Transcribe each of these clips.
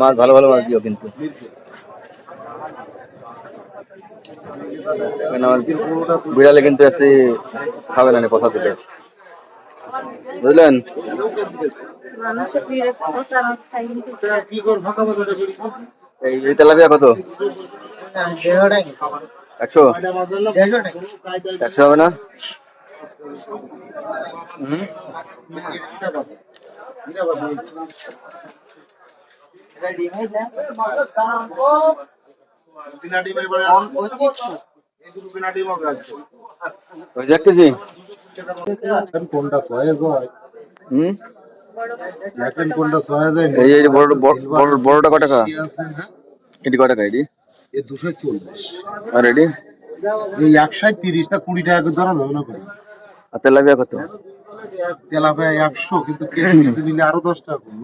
মাছ ভালো ভালো মাছ দিও কিন্তু। বিড়ালে কিন্তু এসে খাবে না কথা দিলে, বুঝলেন? এই তেলাপিয়া কত? 100? 100 হবে না? এক কেজি কোনটা সয়েজ হয়? বড়টা ক টাকা? এটি ক টাকা? এটি 240। আর এটি এই 130টা 20 টাকা করে ধরা যাবে না? আর তেলাপিয়া কত? তেলাপিয়া 100, কিন্তু কেজি নিলে আরো 10 টাকা কম।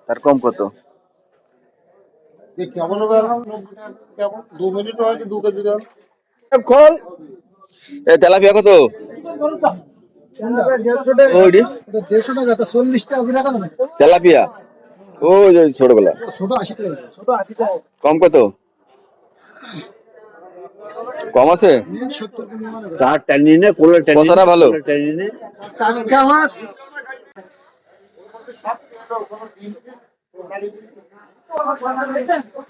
তার কম কত? কেমন হবে? 90 টাকা কেমন? 2 মিনিট হয়তো 2 কেজি বের খোল। এই তেলাপিয়া কত? ওইডি 150 টাকা, 40 টাকা করে রাখা যাবে। তেলাপিয়া ওই যে ছোটগুলা ছোট 80 টাকা, ছোট 80 টাকা। কম কত? কম আছে? 70 তার টানিনে কোলে কতটা ভালো? টানিনে টাটকা মাছ।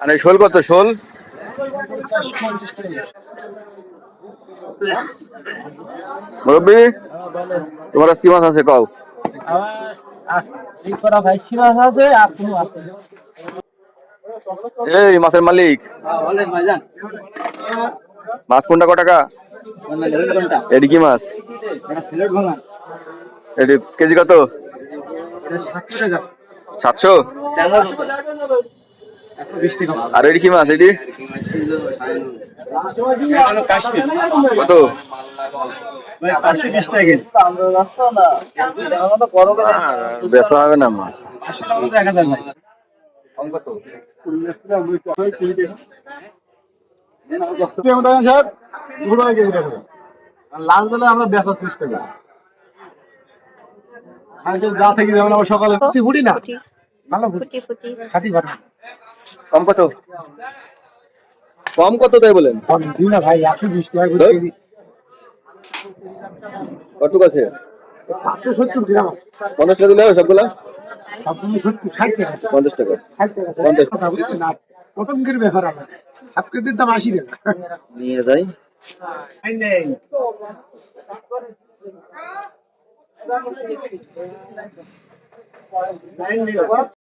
আর এই শোল কত? শোল 450 টাকা। মুরব্বি, তোমার আজ কি মাছ আছে কও? এই মাছের মালিক, মাছ কোনটা ক টাকা? এটি কি মাছ? এটি কেজি কত? 700? আর এটি কি মাছ? এটি কত? 520 টাকা। বেচা হবে না মাছ। লাল বেলা আমরা বেচার চেষ্টা করি। যা থেকে যেমন আমরা সকালে ফুটি না ভালো খাটি ভালো। কম কত? কম কত তাই বলেন? দিই না ভাই, 120 টাকা করে কেজি। কতটুকু আছে? 570 গ্রাম। 50 টাকা দিলে হবে সবগুলা? সবগুলো 70, 60 টাকা। 50 টাকা। 60 টাকা। 50 কথা বুঝছেন না? প্রথম করে ব্যাপার আমার। হাফ কেজির দাম 80 টাকা। নিয়ে যাই। নাই।